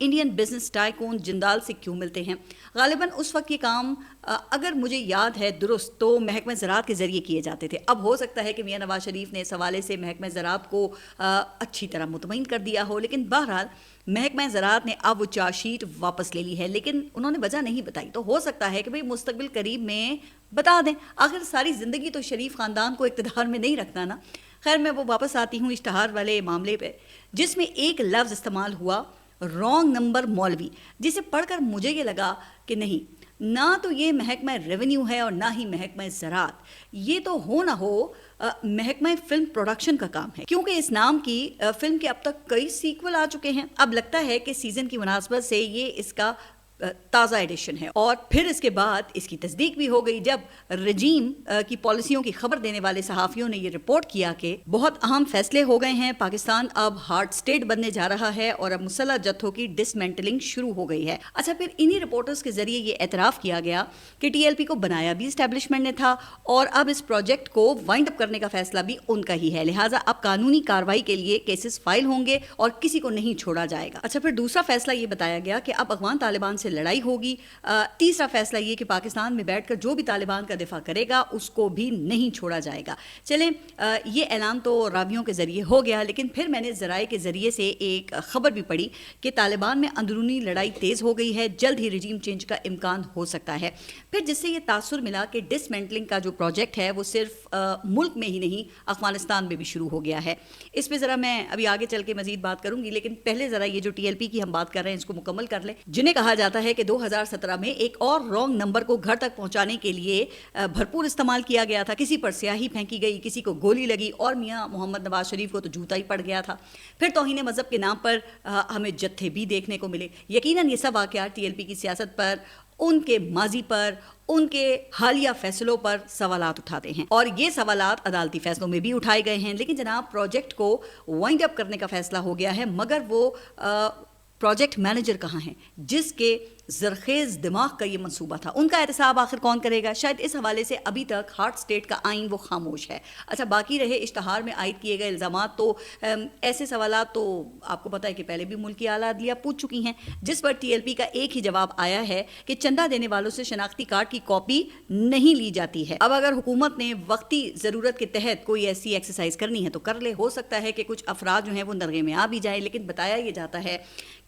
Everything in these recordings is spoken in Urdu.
انڈین بزنس ٹائکون جندال سے کیوں ملتے ہیں؟ غالباً اس وقت یہ کام اگر مجھے یاد ہے درست تو محکمہ زراعت کے ذریعے کیے جاتے تھے. اب ہو سکتا ہے کہ میاں نواز شریف نے اس حوالے سے محکمہ زراعت کو اچھی طرح مطمئن کر دیا ہو, لیکن بہرحال محکمہ زراعت نے اب وہ چارج شیٹ واپس لے لی ہے, لیکن انہوں نے وجہ نہیں بتائی. تو ہو سکتا ہے کہ بھئی مستقبل قریب میں بتا دیں. آخر ساری زندگی تو شریف خاندان کو اقتدار میں نہیں رکھنا نا. خیر, میں وہ واپس آتی ہوں اشتہار والے معاملے پہ, جس میں ایک لفظ استعمال ہوا رانگ نمبر مولوی, جسے پڑھ کر مجھے یہ لگا کہ نہیں, نہ تو یہ محکمہ ریونیو ہے اور نہ ہی محکمہ زراعت. یہ تو ہو نہ ہو محکمہ فلم پروڈکشن کا کام ہے, کیونکہ اس نام کی فلم کے اب تک کئی سیکول آ چکے ہیں. اب لگتا ہے کہ سیزن کی مناسبت سے یہ اس کا تازہ ایڈیشن ہے, اور پھر اس کے بعد اس کی تصدیق بھی ہو گئی جب رجیم کی پالیسیوں کی خبر دینے والے صحافیوں نے یہ رپورٹ کیا کہ بہت اہم فیصلے ہو گئے ہیں, پاکستان اب ہارڈ سٹیٹ بننے جا رہا ہے اور اب مسلح جتھوں کی ڈسمینٹلنگ شروع ہو گئی ہے. اچھا, پھر انہی رپورٹرز کے ذریعے یہ اعتراف کیا گیا کہ ٹی ایل پی کو بنایا بھی اسٹیبلشمنٹ نے تھا اور اب اس پروجیکٹ کو وائنڈ اپ کرنے کا فیصلہ بھی ان کا ہی ہے, لہٰذا اب قانونی کارروائی کے لیے کیسز فائل ہوں گے اور کسی کو نہیں چھوڑا جائے گا. اچھا, پھر دوسرا فیصلہ یہ بتایا گیا کہ اب افغان طالبان سے لڑائی ہوگی. تیسرا فیصلہ یہ کہ پاکستان میں بیٹھ کر جو بھی طالبان کا دفاع کرے گا اس کو بھی نہیں چھوڑا جائے گا. چلیں, یہ اعلان تو راویوں کے ذریعے ہو گیا, لیکن پھر میں نے ذرائع کے ذریعے سے ایک خبر بھی پڑھی کہ طالبان میں اندرونی لڑائی تیز ہو گئی ہے, جلد ہی رجیم چینج کا امکان ہو سکتا ہے. پھر جس سے یہ تاثر ملا کہ ڈسمینٹلنگ کا جو پروجیکٹ ہے وہ صرف ملک میں ہی نہیں افغانستان میں بھی شروع ہو گیا ہے. اس پہ ذرا میں ابھی آگے چل کے مزید بات کروں گی, لیکن پہلے ذرا یہ جو ٹی ایل پی کی ہم بات کر رہے ہیں اس کو مکمل کر لیں, جنہیں کہا جاتا ہے کہ 2017 میں ایک اور رانگ نمبر کو گھر تک پہنچانے کے لیے بھرپور استعمال کیا گیا تھا. کسی پر سیاہی پھینکی گئی, کسی کو گولی لگی, اور میاں محمد نواز شریف کو تو جوتا ہی پڑ گیا تھا. پھر توہین مذہب کے نام پر ہمیں جتھے بھی دیکھنے کو ملے. یقیناً یہ سب واقعات ٹی ایل پی کی سیاست پر, ان کے ماضی پر, ان کے حالیہ فیصلوں پر سوالات اٹھاتے ہیں, اور یہ سوالات عدالتی فیصلوں میں بھی اٹھائے گئے ہیں. لیکن جناب, پروجیکٹ کو وائنڈ اپ کرنے کا فیصلہ ہو گیا ہے, مگر وہ پروجیکٹ مینیجر کہاں ہیں جس کے زرخیز دماغ کا یہ منصوبہ تھا؟ ان کا احتساب آخر کون کرے گا؟ شاید اس حوالے سے ابھی تک ہارڈ سٹیٹ کا آئین وہ خاموش ہے. اچھا, باقی رہے اشتہار میں عائد کیے گئے الزامات, تو ایسے سوالات تو آپ کو پتہ ہے کہ پہلے بھی ملکی اعلیٰ عدلیہ پوچھ چکی ہیں, جس پر ٹی ایل پی کا ایک ہی جواب آیا ہے کہ چندہ دینے والوں سے شناختی کارڈ کی کاپی نہیں لی جاتی ہے. اب اگر حکومت نے وقتی ضرورت کے تحت کوئی ایسی ایکسرسائز کرنی ہے تو کر لے. ہو سکتا ہے کہ کچھ افراد جو ہیں وہ نرغے میں آ بھی جائیں, لیکن بتایا یہ جاتا ہے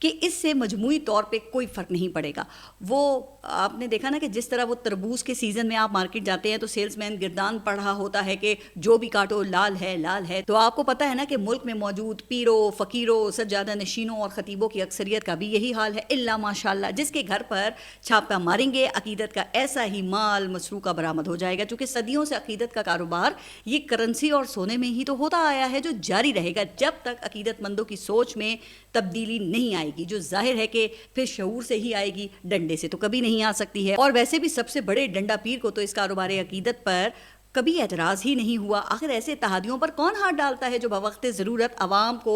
کہ اس سے مجموعی طور پہ کوئی فرق نہیں پڑے گا. وہ آپ نے دیکھا نا کہ جس طرح وہ تربوز کے سیزن میں آپ مارکیٹ جاتے ہیں تو سیلز مین گردان پڑھ رہا ہوتا ہے کہ جو بھی کاٹو لال ہے لال ہے. تو آپ کو پتہ ہے نا کہ ملک میں موجود پیروں, فقیروں, سجادہ نشینوں اور خطیبوں کی اکثریت کا بھی یہی حال ہے, الا ماشاءاللہ, جس کے گھر پر چھاپہ ماریں گے عقیدت کا ایسا ہی مال مسروقہ برآمد ہو جائے گا. چونکہ صدیوں سے عقیدت کا کاروبار یہ کرنسی اور سونے میں ہی تو ہوتا آیا ہے, جو جاری رہے گا جب تک عقیدت مندوں کی سوچ میں تبدیلی نہیں آئے گی, جو ظاہر ہے کہ پھر شعور سے ہی آئے گی, ڈنڈے سے تو کبھی نہیں آ سکتی ہے. اور ویسے بھی سب سے بڑے ڈنڈا پیر کو تو اس کاروبار عقیدت پر کبھی اعتراض ہی نہیں ہوا. آخر ایسے اتحادیوں پر کون ہاتھ ڈالتا ہے جو بوقت ضرورت عوام کو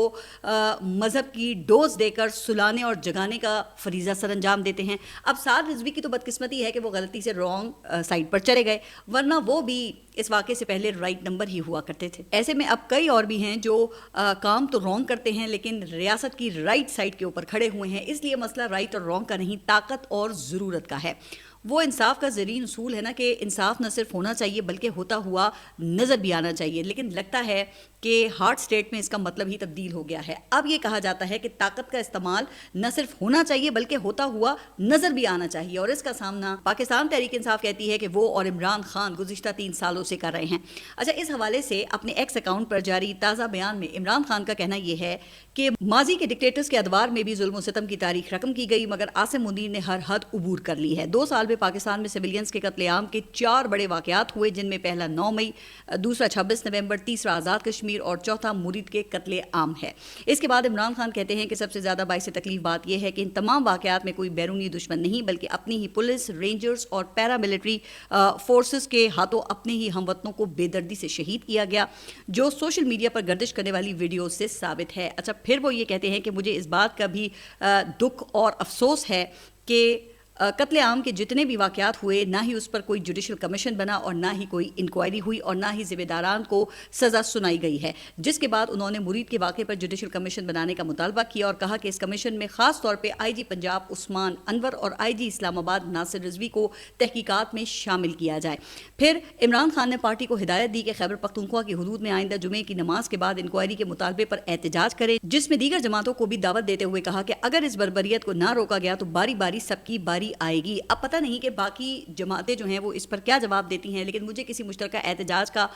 مذہب کی ڈوز دے کر سلانے اور جگانے کا فریضہ سر انجام دیتے ہیں. اب سعد رضوی کی تو بدقسمتی ہے کہ وہ غلطی سے رانگ سائٹ پر چلے گئے, ورنہ وہ بھی اس واقعے سے پہلے رائٹ نمبر ہی ہوا کرتے تھے. ایسے میں اب کئی اور بھی ہیں جو کام تو رانگ کرتے ہیں لیکن ریاست کی رائٹ سائٹ کے اوپر کھڑے ہوئے ہیں. اس لیے مسئلہ رائٹ اور رانگ کا نہیں, طاقت اور ضرورت کا ہے. وہ انصاف کا زرعی اصول ہے نا کہ انصاف نہ صرف ہونا چاہیے بلکہ ہوتا ہوا نظر بھی آنا چاہیے. لیکن لگتا ہے کہ ہارڈ سٹیٹ میں اس کا مطلب ہی تبدیل ہو گیا ہے. اب یہ کہا جاتا ہے کہ طاقت کا استعمال نہ صرف ہونا چاہیے بلکہ ہوتا ہوا نظر بھی آنا چاہیے, اور اس کا سامنا پاکستان تحریک انصاف کہتی ہے کہ وہ اور عمران خان گزشتہ 3 سالوں سے کر رہے ہیں. اچھا, اس حوالے سے اپنے ایکس اکاؤنٹ پر جاری تازہ بیان میں عمران خان کا کہنا یہ ہے کہ ماضی کے ڈکٹیٹرز کے ادوار میں بھی ظلم و ستم کی تاریخ رقم کی گئی, مگر عاصم منیر نے ہر حد عبور کر لی ہے. 2 سال میں پاکستان میں سویلینز کے قتل عام کے 4 بڑے واقعات ہوئے, جن میں پہلا 9 مئی, دوسرا 26 نومبر, تیسرا آزاد کشمیر اور چوتھا مرید کے قتل عام ہے. اس کے بعد عمران خان کہتے ہیں کہ سب سے زیادہ باعث تکلیف بات یہ ہے کہ ان تمام واقعات میں کوئی بیرونی دشمن نہیں بلکہ اپنی ہی پولیس, رینجرز اور پیرا ملٹری فورسز کے ہاتھوں اپنے ہی ہم وطنوں کو بے دردی سے شہید کیا گیا, جو سوشل میڈیا پر گردش کرنے والی ویڈیوز سے ثابت ہے. اچھا, پھر وہ یہ کہتے ہیں کہ مجھے اس بات کا بھی دکھ اور افسوس ہے کہ قتل عام کے جتنے بھی واقعات ہوئے نہ ہی اس پر کوئی جوڈیشل کمیشن بنا اور نہ ہی کوئی انکوائری ہوئی اور نہ ہی ذمہ داران کو سزا سنائی گئی ہے، جس کے بعد انہوں نے مرید کے واقعے پر جوڈیشل کمیشن بنانے کا مطالبہ کیا اور کہا کہ اس کمیشن میں خاص طور پہ آئی جی پنجاب عثمان انور اور آئی جی اسلام آباد ناصر رضوی کو تحقیقات میں شامل کیا جائے۔ پھر عمران خان نے پارٹی کو ہدایت دی کہ خیبر پختونخوا کی حدود میں آئندہ جمعے کی نماز کے بعد انکوائری کے مطالبے پر احتجاج کرے، جس میں دیگر جماعتوں کو بھی دعوت دیتے ہوئے کہا کہ اگر اس بربریت کو نہ روکا گیا تو باری باری سب کی باری آئے گی۔ اب پتہ نہیں کہ باقی جماعتیں جو ہیں وہ اس پر کیا جواب دیتی ہیں، لیکن مجھے کسی مشترکہ احتجاج کا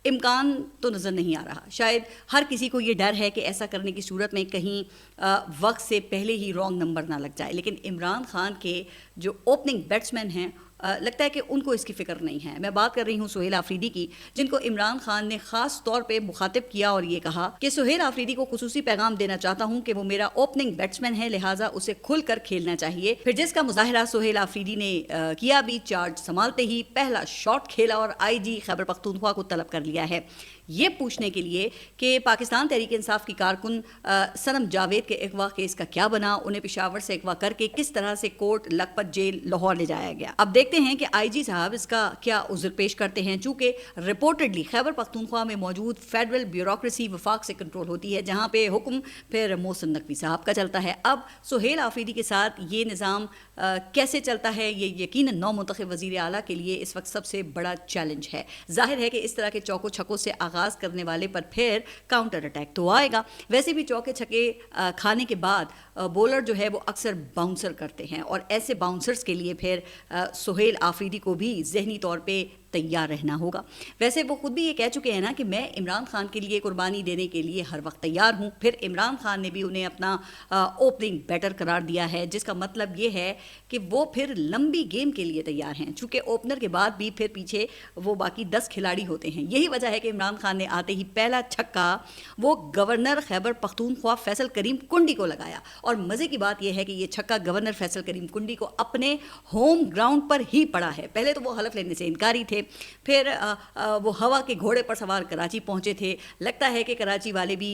امکان تو نظر نہیں آ رہا۔ شاید ہر کسی کو یہ ڈر ہے کہ ایسا کرنے کی صورت میں کہیں وقت سے پہلے ہی رانگ نمبر نہ لگ جائے، لیکن عمران خان کے جو اوپننگ بیٹسمین ہیں لگتا ہے کہ ان کو اس کی فکر نہیں ہے۔ میں بات کر رہی ہوں سہیل آفریدی کی، جن کو عمران خان نے خاص طور پہ مخاطب کیا اور یہ کہا کہ سہیل آفریدی کو خصوصی پیغام دینا چاہتا ہوں کہ وہ میرا اوپننگ بیٹسمین ہے، لہٰذا اسے کھل کر کھیلنا چاہیے۔ پھر جس کا مظاہرہ سہیل آفریدی نے کیا بھی، چارج سنبھالتے ہی پہلا شاٹ کھیلا اور آئی جی خیبر پختونخوا کو طلب کر لیا ہے، یہ پوچھنے کے لیے کہ پاکستان تحریک انصاف کی کارکن صنم جاوید کے اغوا کیس کا کیا بنا، انہیں پشاور سے اغوا کر کے کس طرح سے کوٹ لکھپت جیل لاہور لے جایا گیا۔ اب دیکھتے ہیں کہ آئی جی صاحب اس کا کیا عذر پیش کرتے ہیں، چونکہ رپورٹڈلی خیبر پختونخوا میں موجود فیڈرل بیوروکریسی وفاق سے کنٹرول ہوتی ہے، جہاں پہ حکم پھر محسن نقوی صاحب کا چلتا ہے۔ اب سہیل آفریدی کے ساتھ یہ نظام کیسے چلتا ہے، یہ یقیناً نو منتخب وزیر اعلیٰ کے لیے اس وقت سب سے بڑا چیلنج ہے۔ ظاہر ہے کہ اس طرح کے چوکو چھکوں سے آغاز کرنے والے پر پھر کاؤنٹر اٹیک تو آئے گا۔ ویسے بھی چوکے چھکے کھانے کے بعد بولر جو ہے وہ اکثر باؤنسر کرتے ہیں، اور ایسے باؤنسرز کے لیے پھر سہیل آفریدی کو بھی ذہنی طور پہ تیار رہنا ہوگا۔ ویسے وہ خود بھی یہ کہہ چکے ہیں نا کہ میں عمران خان کے لیے قربانی دینے کے لیے ہر وقت تیار ہوں۔ پھر عمران خان نے بھی انہیں اپنا اوپننگ بیٹر قرار دیا ہے، جس کا مطلب یہ ہے کہ وہ پھر لمبی گیم کے لیے تیار ہیں، چونکہ اوپنر کے بعد بھی پھر پیچھے وہ باقی 10 کھلاڑی ہوتے ہیں۔ یہی وجہ ہے کہ عمران خان نے آتے ہی پہلا چھکا وہ گورنر خیبر پختونخوا فیصل کریم کنڈی کو لگایا، اور مزے کی بات یہ ہے کہ یہ چھکا گورنر فیصل کریم کنڈی کو اپنے ہوم گراؤنڈ پر ہی پڑا ہے۔ پہلے تو وہ حلف لینے سے انکاری تھے، پھر وہ ہوا کے گھوڑے پر سوار کراچی پہنچے تھے، لگتا ہے کہ کراچی والے بھی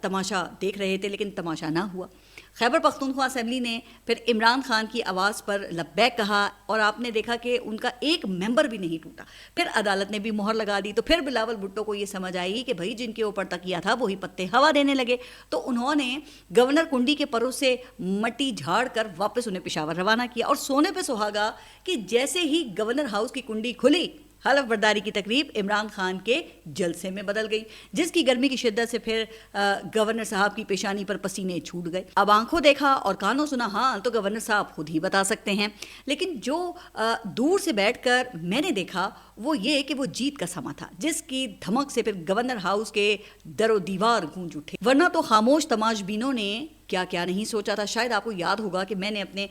تماشا دیکھ رہے تھے، لیکن تماشا نہ ہوا۔ خیبر پختونخوا اسمبلی نے پھر عمران خان کی آواز پر لبیک کہا، اور آپ نے دیکھا کہ ان کا ایک ممبر بھی نہیں ٹوٹا۔ پھر عدالت نے بھی مہر لگا دی، تو پھر بلاول بھٹو کو یہ سمجھ آئی کہ بھائی جن کے اوپر تکیہ تھا وہی پتے ہوا دینے لگے، تو انہوں نے گورنر کنڈی کے پروں سے مٹی جھاڑ کر واپس انہیں پشاور روانہ کیا، اور سونے پہ سہاگا کہ جیسے ہی گورنر ہاؤس کی کنڈی کھلی، حلف برداری کی تقریب عمران خان کے جلسے میں بدل گئی، جس کی گرمی کی شدت سے پھر گورنر صاحب کی پیشانی پر پسینے چھوٹ گئے۔ اب آنکھوں دیکھا اور کانوں سنا، ہاں تو گورنر صاحب خود ہی بتا سکتے ہیں، لیکن جو دور سے بیٹھ کر میں نے دیکھا وہ یہ کہ وہ جیت کا سما تھا، جس کی دھمک سے پھر گورنر ہاؤس کے در و دیوار گونج اٹھے، ورنہ تو خاموش تماش بینوں نے کیا کیا نہیں سوچا تھا۔ شاید آپ کو یاد ہوگا کہ میں نے اپنے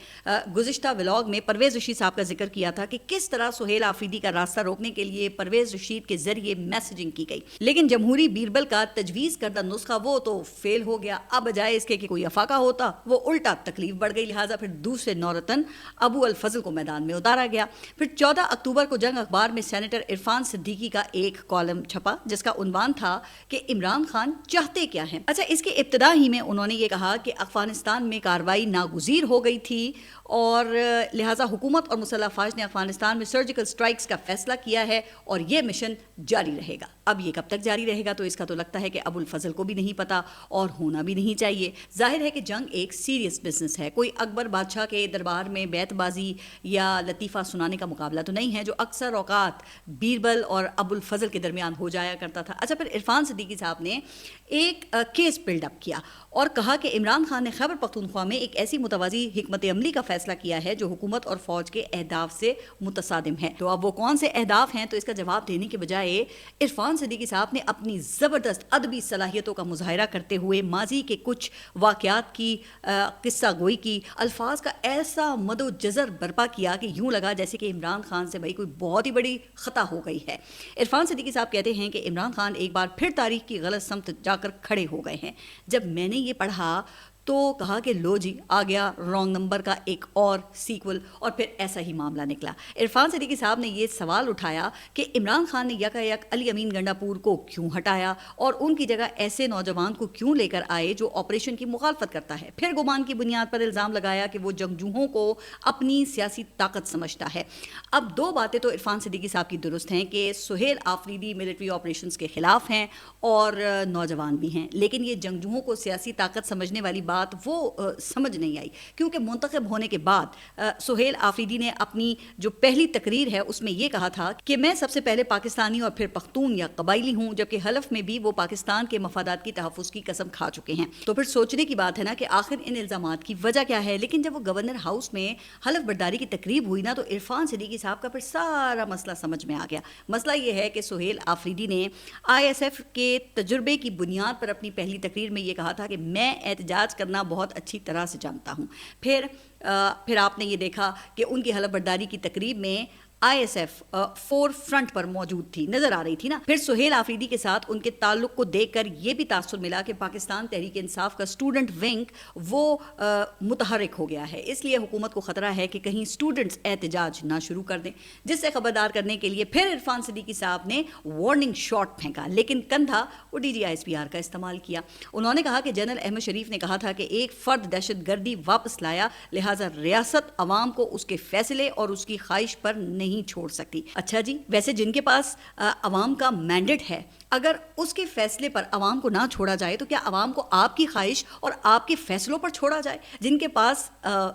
گزشتہ ولاگ میں پرویز رشید صاحب کا ذکر کیا تھا کہ کس طرح سہیل آفریدی کا راستہ روکنے کے لیے پرویز رشید کے ذریعے میسیجنگ کی گئی، لیکن جمہوری بیربل کا تجویز کردہ نسخہ وہ تو فیل ہو گیا۔ اب بجائے اس کے کہ کوئی افاقہ ہوتا، وہ الٹا تکلیف بڑھ گئی، لہٰذا پھر دوسرے نورتن ابو الفضل کو میدان میں اتارا گیا۔ پھر 14 اکتوبر کو جنگ اخبار میں سینیٹر عرفان صدیقی کا ایک کالم چھپا، جس کا عنوان تھا کہ عمران خان چاہتے کیا ہیں۔ اچھا، اس کی ابتدا ہی میں انہوں نے یہ کہا کہ افغانستان میں کارروائی ناگزیر ہو گئی تھی، اور لہٰذا حکومت اور مسلح افواج نے افغانستان میں سرجیکل سٹرائکس کا فیصلہ کیا ہے، اور یہ مشن جاری رہے گا۔ اب یہ کب تک جاری رہے گا تو اس کا تو لگتا ہے کہ ابو الفضل کو بھی نہیں پتا، اور ہونا بھی نہیں چاہیے۔ ظاہر ہے کہ جنگ ایک سیریس بزنس ہے، کوئی اکبر بادشاہ کے دربار میں بیت بازی یا لطیفہ سنانے کا مقابلہ تو نہیں ہے، جو اکثر اوقات بیربل اور ابو الفضل کے درمیان ہو جایا کرتا تھا۔ اچھا، پھر عرفان صدیقی صاحب نے ایک کیس بلڈ اپ کیا اور کہا کہ عمران خان نے خیبر پختونخوا میں ایک ایسی متوازی حکمت عملی کا فیصلہ کیا ہے جو حکومت اور فوج کے اہداف سے متصادم ہے۔ تو اب وہ کون سے اہداف ہیں، تو اس کا جواب دینے کے بجائے عرفان صدیقی صاحب نے اپنی زبردست ادبی صلاحیتوں کا مظاہرہ کرتے ہوئے ماضی کے کچھ واقعات کی قصہ گوئی کی، الفاظ کا ایسا مد و جزر برپا کیا کہ یوں لگا جیسے کہ عمران خان سے بھائی کوئی بہت ہی بڑی خطا ہو گئی ہے۔ عرفان صدیقی صاحب کہتے ہیں کہ عمران خان ایک بار پھر تاریخ کی غلط سمت جا کر کھڑے ہو گئے ہیں۔ جب میں نے یہ پڑھا تو کہا کہ لو جی آ گیا رانگ نمبر کا ایک اور سیکول، اور پھر ایسا ہی معاملہ نکلا۔ عرفان صدیقی صاحب نے یہ سوال اٹھایا کہ عمران خان نے یکا یک علی امین گنڈا پور کو کیوں ہٹایا اور ان کی جگہ ایسے نوجوان کو کیوں لے کر آئے جو آپریشن کی مخالفت کرتا ہے۔ پھر گمان کی بنیاد پر الزام لگایا کہ وہ جنگجوؤں کو اپنی سیاسی طاقت سمجھتا ہے۔ اب دو باتیں تو عرفان صدیقی صاحب کی درست ہیں کہ سہیل آفریدی ملٹری آپریشنز کے خلاف ہیں اور نوجوان بھی ہیں، لیکن یہ جنگجوؤں کو سیاسی طاقت سمجھنے والی بات وہ سمجھ نہیں آئی، کیونکہ منتخب ہونے کے بعد سہیل آفریدی نے اپنی جو پہلی تقریر ہے اس میں یہ کہا تھا کہ میں سب سے پہلے پاکستانی اور پھر پختون یا قبائلی ہوں، جبکہ حلف میں بھی وہ پاکستان کے مفادات کی تحفظ کی قسم کھا چکے ہیں۔ تو پھر سوچنے کی بات ہے نا کہ آخر ان الزامات کی وجہ کیا ہے۔ لیکن جب وہ گورنر ہاؤس میں حلف برداری کی تقریب ہوئی نا تو عرفان صدیقی صاحب کا پھر سارا مسئلہ سمجھ میں آ گیا۔ مسئلہ یہ ہے کہ سہیل آفریدی نے آئی ایس ایف کے تجربے کی بنیاد پر اپنی پہلی تقریر میں یہ کہا تھا کہ میں احتجاج کرنا بہت اچھی طرح سے جانتا ہوں۔ پھر آپ نے یہ دیکھا کہ ان کی حلف برداری کی تقریب میں I S F forefront پر موجود تھی، نظر آ رہی تھی نا۔ پھر سہیل آفریدی کے ساتھ ان کے تعلق کو دیکھ کر یہ بھی تاثر ملا کہ پاکستان تحریک انصاف کا اسٹوڈنٹ ونگ وہ متحرک ہو گیا ہے، اس لیے حکومت کو خطرہ ہے کہ کہیں اسٹوڈنٹس احتجاج نہ شروع کر دیں، جس سے خبردار کرنے کے لیے پھر عرفان صدیقی صاحب نے وارننگ شاٹ پھینکا، لیکن کندھا وہ D G I S P R کا استعمال کیا۔ انہوں نے کہا کہ جنرل احمد شریف نے کہا تھا کہ ایک فرد دہشت گردی واپس لایا، لہٰذا ریاست عوام کو اس کے فیصلے اور اس کی خواہش پر نہیں چھوڑ سکتی۔ اچھا جی، ویسے جن کے پاس عوام کا مینڈیٹ ہے، اگر اس کے فیصلے پر عوام کو نہ چھوڑا جائے تو کیا عوام کو آپ کی خواہش اور آپ کے فیصلوں پر چھوڑا جائے؟ جن کے پاس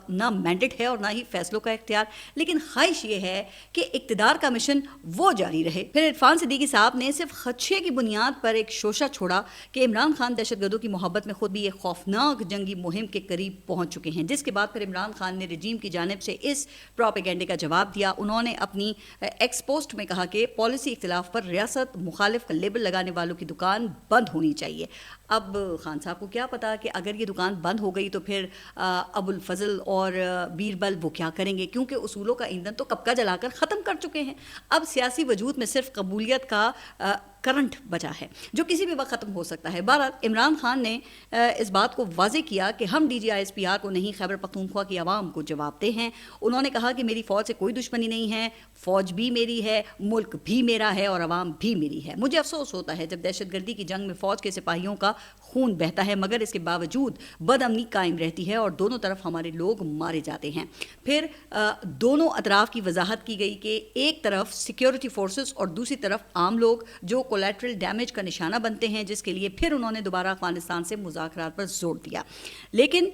نہ مینڈیٹ ہے اور نہ ہی فیصلوں کا اختیار، لیکن خواہش یہ ہے کہ اقتدار کا مشن وہ جاری رہے۔ پھر عرفان صدیقی صاحب نے صرف خدشے کی بنیاد پر ایک شوشہ چھوڑا کہ عمران خان دہشت گردوں کی محبت میں خود بھی ایک خوفناک جنگی مہم کے قریب پہنچ چکے ہیں، جس کے بعد پھر عمران خان نے رجیم کی جانب سے اس پروپیگنڈے کا جواب دیا۔ انہوں نے اپنی ایکس پوسٹ میں کہا کہ پالیسی اختلاف پر ریاست مخالف کا لیبل لگانے والوں کی دکان بند ہونی چاہیے۔ اب خان صاحب کو کیا پتا کہ اگر یہ دکان بند ہو گئی تو پھر ابو الفضل اور بیربل وہ کیا کریں گے، کیونکہ اصولوں کا ایندھن تو کب کا جلا کر ختم کر چکے ہیں۔ اب سیاسی وجود میں صرف قبولیت کا کرنٹ بچا ہے جو کسی بھی وقت ختم ہو سکتا ہے۔ بہرحال عمران خان نے اس بات کو واضح کیا کہ ہم D G I S P R کو نہیں، خیبر پختونخوا کی عوام کو جواب دہ ہیں۔ انہوں نے کہا کہ میری فوج سے کوئی دشمنی نہیں ہے، فوج بھی میری ہے، ملک بھی میرا ہے اور عوام بھی میری ہے۔ مجھے افسوس ہوتا ہے جب دہشت گردی کی جنگ میں فوج کے سپاہیوں کا خون بہتا ہے، مگر اس کے باوجود بد امنی قائم رہتی ہے اور دونوں طرف ہمارے لوگ مارے جاتے ہیں۔ پھر دونوں اطراف کی وضاحت کی گئی کہ ایک طرف سیکیورٹی فورسز اور دوسری طرف عام لوگ جو کولیٹرل ڈیمیج کا نشانہ بنتے ہیں، جس کے لیے پھر انہوں نے دوبارہ افغانستان سے مذاکرات پر زور دیا۔ لیکن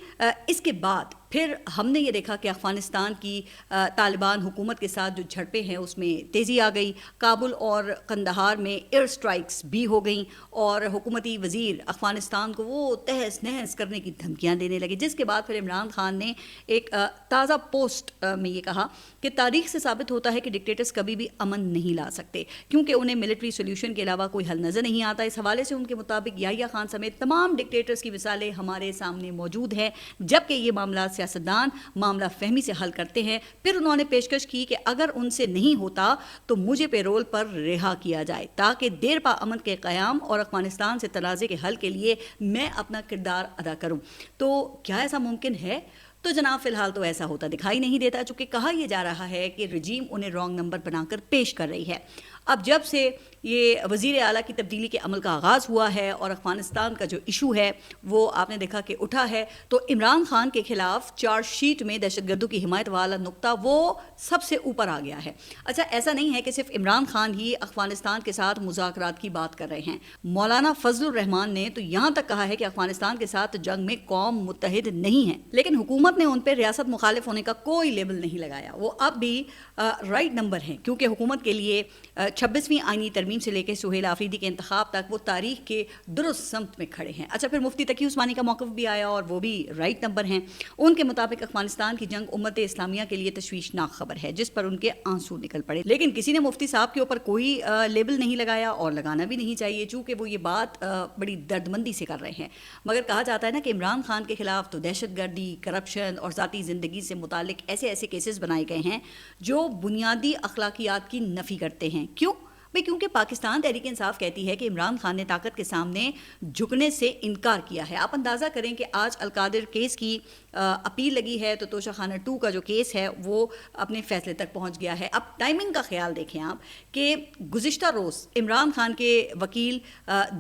اس کے بعد پھر ہم نے یہ دیکھا کہ افغانستان کی طالبان حکومت کے ساتھ جو جھڑپیں ہیں اس میں تیزی آ گئی، کابل اور قندھار میں ایئر سٹرائکس بھی ہو گئیں اور حکومتی وزیر افغانستان کو وہ تہس نہس کرنے کی دھمکیاں دینے لگے، جس کے بعد پھر عمران خان نے ایک تازہ پوسٹ میں یہ کہا کہ تاریخ سے ثابت ہوتا ہے کہ ڈکٹیٹرز کبھی بھی امن نہیں لا سکتے کیونکہ انہیں ملٹری سولوشن کے علاوہ کوئی حل نظر نہیں آتا۔ اس حوالے سے ان کے مطابق یحییٰ خان سمیت تمام ڈکٹیٹرز کی مثالیں ہمارے سامنے موجود ہیں، جبکہ یہ معاملات سیاستدان معاملہ فہمی سے حل کرتے ہیں۔ پھر انہوں نے پیشکش کی کہ اگر ان سے نہیں ہوتا تو مجھے پیرول پر رہا کیا جائے تاکہ دیر پا امن کے قیام اور افغانستان سے تنازع کے حل کے لیے میں اپنا کردار ادا کروں۔ تو کیا ایسا ممکن ہے؟ تو جناب فی الحال تو ایسا ہوتا دکھائی نہیں دیتا، چونکہ کہا یہ جا رہا ہے کہ رجیم انہیں رانگ نمبر بنا کر پیش کر رہی ہے۔ اب جب سے یہ وزیر اعلیٰ کی تبدیلی کے عمل کا آغاز ہوا ہے اور افغانستان کا جو ایشو ہے وہ آپ نے دیکھا کہ اٹھا ہے، تو عمران خان کے خلاف چارج شیٹ میں دہشت گردوں کی حمایت والا نقطہ وہ سب سے اوپر آ گیا ہے۔ اچھا، ایسا نہیں ہے کہ صرف عمران خان ہی افغانستان کے ساتھ مذاکرات کی بات کر رہے ہیں۔ مولانا فضل الرحمان نے تو یہاں تک کہا ہے کہ افغانستان کے ساتھ جنگ میں قوم متحد نہیں ہے، لیکن حکومت نے ان پہ ریاست مخالف ہونے کا کوئی لیبل نہیں لگایا۔ وہ اب بھی رائٹ نمبر ہیں، کیونکہ حکومت کے لیے 26ویں آئینی ترمیم سے لے کے سہیل آفریدی کے انتخاب تک وہ تاریخ کے درست سمت میں کھڑے ہیں۔ اچھا، پھر مفتی تقی عثمانی کا موقف بھی آیا اور وہ بھی رائٹ نمبر ہیں۔ ان کے مطابق افغانستان کی جنگ امت اسلامیہ کے لیے تشویشناک خبر ہے جس پر ان کے آنسو نکل پڑے، لیکن کسی نے مفتی صاحب کے اوپر کوئی لیبل نہیں لگایا اور لگانا بھی نہیں چاہیے، چونکہ وہ یہ بات بڑی دردمندی سے کر رہے ہیں۔ مگر کہا جاتا ہے نا کہ عمران خان کے خلاف تو دہشت گردی، کرپشن اور ذاتی زندگی سے متعلق ایسے کیسز بنائے گئے ہیں جو بنیادی اخلاقیات کی نفی کرتے ہیں۔ کیوں؟ بھئی کیونکہ پاکستان تحریک انصاف کہتی ہے کہ عمران خان نے طاقت کے سامنے جھکنے سے انکار کیا ہے. آپ اندازہ کریں کہ آج القادر کیس کی اپیل لگی ہے تو توشہ خانہ 2 کا جو کیس ہے وہ اپنے فیصلے تک پہنچ گیا ہے. اب ٹائمنگ کا خیال دیکھیں آپ کہ گزشتہ روز عمران خان کے وکیل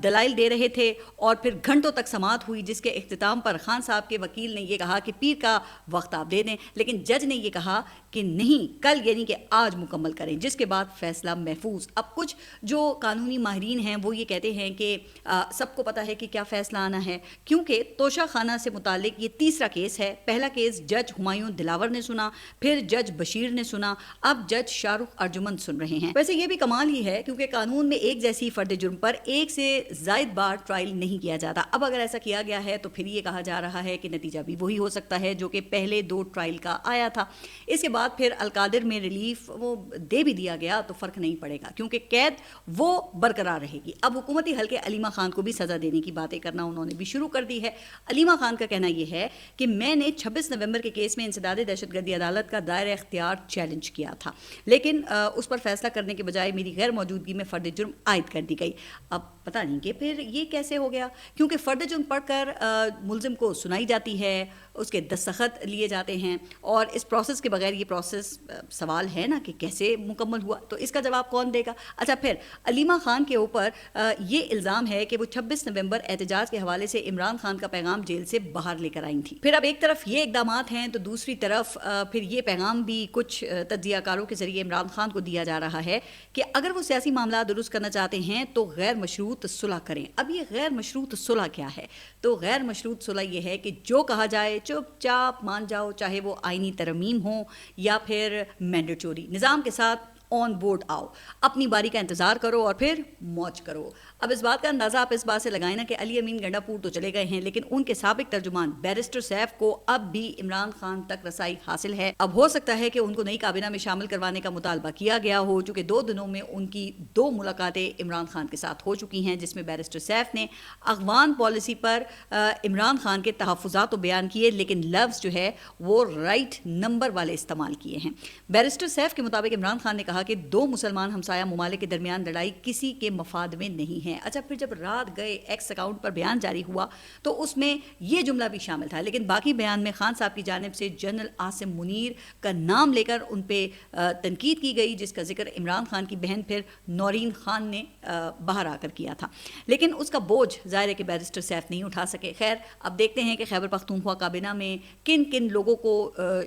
دلائل دے رہے تھے اور پھر گھنٹوں تک سماعت ہوئی جس کے اختتام پر خان صاحب کے وکیل نے یہ کہا کہ پیر کا وقت آپ دے دیں, لیکن جج نے یہ کہا کہ نہیں کل یعنی کہ آج مکمل کریں, جس کے بعد فیصلہ محفوظ. اب کچھ جو قانونی ماہرین ہیں وہ یہ کہتے ہیں کہ سب کو پتہ ہے کہ کیا فیصلہ آنا ہے, کیونکہ توشہ خانہ سے متعلق یہ تیسرا کیس ہے. پہلا کیس جج ہمایوں دلاور نے سنا, پھر جج بشیر نے سنا, اب جج شاہ رخ ارجمند سن رہے ہیں. ویسے یہ بھی کمال ہی ہے کیونکہ قانون میں ایک جیسی فرد جرم پر ایک سے زائد بار ٹرائل نہیں کیا جاتا. اب اگر ایسا کیا گیا ہے تو پھر یہ کہا جا رہا ہے کہ نتیجہ بھی وہی ہو سکتا ہے جو کہ پہلے 2 ٹرائل کا آیا تھا. اس کے بعد پھر القادر میں ریلیف وہ دے بھی دیا گیا تو فرق نہیں پڑے گا کیونکہ قید وہ برقرار رہے گی. اب حکومتی حلقے علیمہ خان کو بھی سزا دینے کی باتیں کرنا انہوں نے بھی شروع کر دی ہے. علیمہ خان کا کہنا یہ ہے کہ میں نے 26 نومبر کے کیس میں انسداد دہشت گردی عدالت کا دائرہ اختیار چیلنج کیا تھا, لیکن اس پر فیصلہ کرنے کے بجائے میری غیر موجودگی میں فرد جرم عائد کر دی گئی. اب پتہ نہیں کہ پھر یہ کیسے ہو گیا, کیونکہ فرد جرم پڑھ کر ملزم کو سنائی جاتی ہے, اس کے دستخط لیے جاتے ہیں اور اس پروسیس کے بغیر یہ پروسیس سوال ہے نا کہ کیسے مکمل ہوا, تو اس کا جواب کون دے گا. اچھا پھر علیمہ خان کے اوپر یہ الزام ہے کہ وہ 26 نومبر احتجاج کے حوالے سے عمران خان کا پیغام جیل سے باہر لے کر آئی تھیں. پھر اب ایک طرف یہ اقدامات ہیں تو دوسری طرف پھر یہ پیغام بھی کچھ تجزیہ کاروں کے ذریعے عمران خان کو دیا جا رہا ہے کہ اگر وہ سیاسی معاملات درست کرنا چاہتے ہیں تو غیر مشروط صلح کریں. اب یہ غیر مشروط صلح کیا ہے؟ تو غیر مشروط صلح یہ ہے کہ جو کہا جائے چپ چاپ مان جاؤ, چاہے وہ آئینی ترمیم ہو یا پھر مینڈیٹوری, نظام کے ساتھ آن بورڈ آؤ, اپنی باری کا انتظار کرو اور پھر موج کرو. اب اس بات کا اندازہ آپ اس بات سے لگائیں نا کہ علی امین گنڈا پور تو چلے گئے ہیں لیکن ان کے سابق ترجمان بیرسٹر سیف کو اب بھی عمران خان تک رسائی حاصل ہے. اب ہو سکتا ہے کہ ان کو نئی کابینہ میں شامل کروانے کا مطالبہ کیا گیا ہو, چونکہ 2 دنوں میں ان کی 2 ملاقاتیں عمران خان کے ساتھ ہو چکی ہیں جس میں بیرسٹر سیف نے اغوان پالیسی پر عمران خان کے تحفظات تو بیان کیے لیکن لفظ جو ہے وہ رائٹ نمبر والے استعمال کیے ہیں. بیرسٹر سیف کے مطابق عمران خان نے کہا کہ 2 مسلمان ہمسایہ ممالک کے درمیان لڑائی کسی کے مفاد میں نہیں ہے. اچھا پھر جب رات گئے ایکس اکاؤنٹ پر بیان جاری ہوا تو اس میں یہ جملہ بھی شامل تھا, لیکن باقی بیان میں خان صاحب کی جانب سے جنرل عاصم منیر کا نام لے کر ان پہ تنقید کی گئی جس کا ذکر عمران خان کی بہن پھر نورین خان نے باہر آ کر کیا تھا, لیکن اس کا بوجھ ظاہر ہے کہ بیرسٹر سیف نہیں اٹھا سکے. خیر اب دیکھتے ہیں کہ خیبر پختونخوا کابینہ میں کن کن لوگوں کو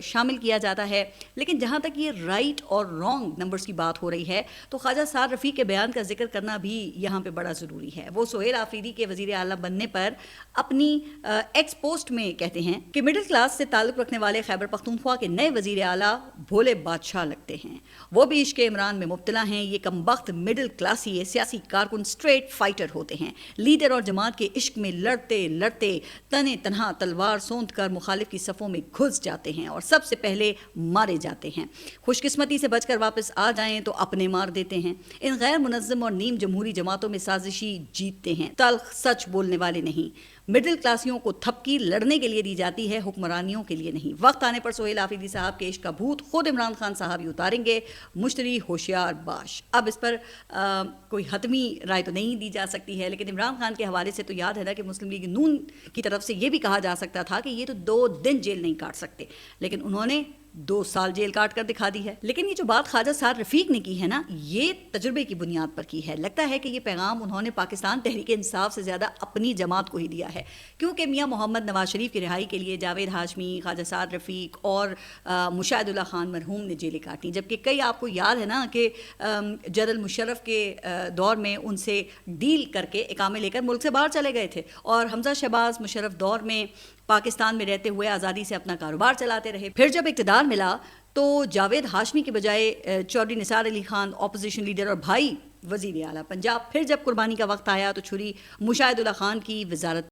شامل کیا جاتا ہے. لیکن جہاں تک یہ رائٹ اور رانگ نمبرز کی بات ہو رہی ہے تو خواجہ سعد رفیق کے بیان کا ذکر کرنا بھی یہاں پہ بڑا ضروری ہے. وہ سہیل آفریدی کے وزیر اعلیٰ بننے پر اپنی ایکس پوسٹ میں کہتے ہیں کہ مڈل کلاس سے تعلق رکھنے والے خیبر پختونخوا کے نئے وزیر اعلیٰ بھولے بادشاہ لگتے ہیں, وہ بھی عشق عمران میں مبتلا ہیں. یہ کمبخت مڈل کلاسی سیاسی کارکن اسٹریٹ فائٹر ہوتے ہیں, لیڈر اور جماعت کے عشق میں لڑتے لڑتے تنے تنہا تلوار سونت کر مخالف کی صفوں میں گھس جاتے ہیں اور سب سے پہلے مارے جاتے ہیں. خوش قسمتی سے بچ کر واپس آ جائیں تو اپنے مار دیتے ہیں. ان غیر منظم اور نیم جمہوری جماعتوں میں سازشی جیتتے ہیں, تلخ سچ بولنے والے نہیں. مڈل کلاسیوں کو تھپکی لڑنے کے لیے دی جاتی ہے, حکمرانیوں کے لیے نہیں. وقت آنے پر سہیل آفریدی صاحب کے عشق کا بھوت خود عمران خان صاحب ہی اتاریں گے. مشتری ہوشیار باش. اب اس پر کوئی حتمی رائے تو نہیں دی جا سکتی ہے, لیکن عمران خان کے حوالے سے تو یاد ہے نا کہ مسلم لیگ نون کی طرف سے یہ بھی کہا جا سکتا تھا کہ یہ تو 2 دن جیل نہیں کاٹ سکتے, لیکن انہوں نے 2 سال جیل کاٹ کر دکھا دی ہے. لیکن یہ جو بات خواجہ سعد رفیق نے کی ہے نا, یہ تجربے کی بنیاد پر کی ہے. لگتا ہے کہ یہ پیغام انہوں نے پاکستان تحریک انصاف سے زیادہ اپنی جماعت کو ہی دیا ہے, کیونکہ میاں محمد نواز شریف کی رہائی کے لیے جاوید ہاشمی, خواجہ سعد رفیق اور مشاہد اللہ خان مرحوم نے جیلیں کاٹی, جبکہ کئی آپ کو یاد ہے نا کہ جنرل مشرف کے دور میں ان سے ڈیل کر کے اقامے لے کر ملک سے باہر چلے گئے تھے, اور حمزہ شہباز مشرف دور میں پاکستان میں رہتے ہوئے آزادی سے اپنا کاروبار چلاتے رہے. پھر جب اقتدار ملا تو جاوید ہاشمی کے بجائے چودھری نثار علی خان اپوزیشن لیڈر اور بھائی وزیر اعلیٰ پنجاب. پھر جب قربانی کا وقت آیا تو چھری مشاہد اللہ خان کی وزارت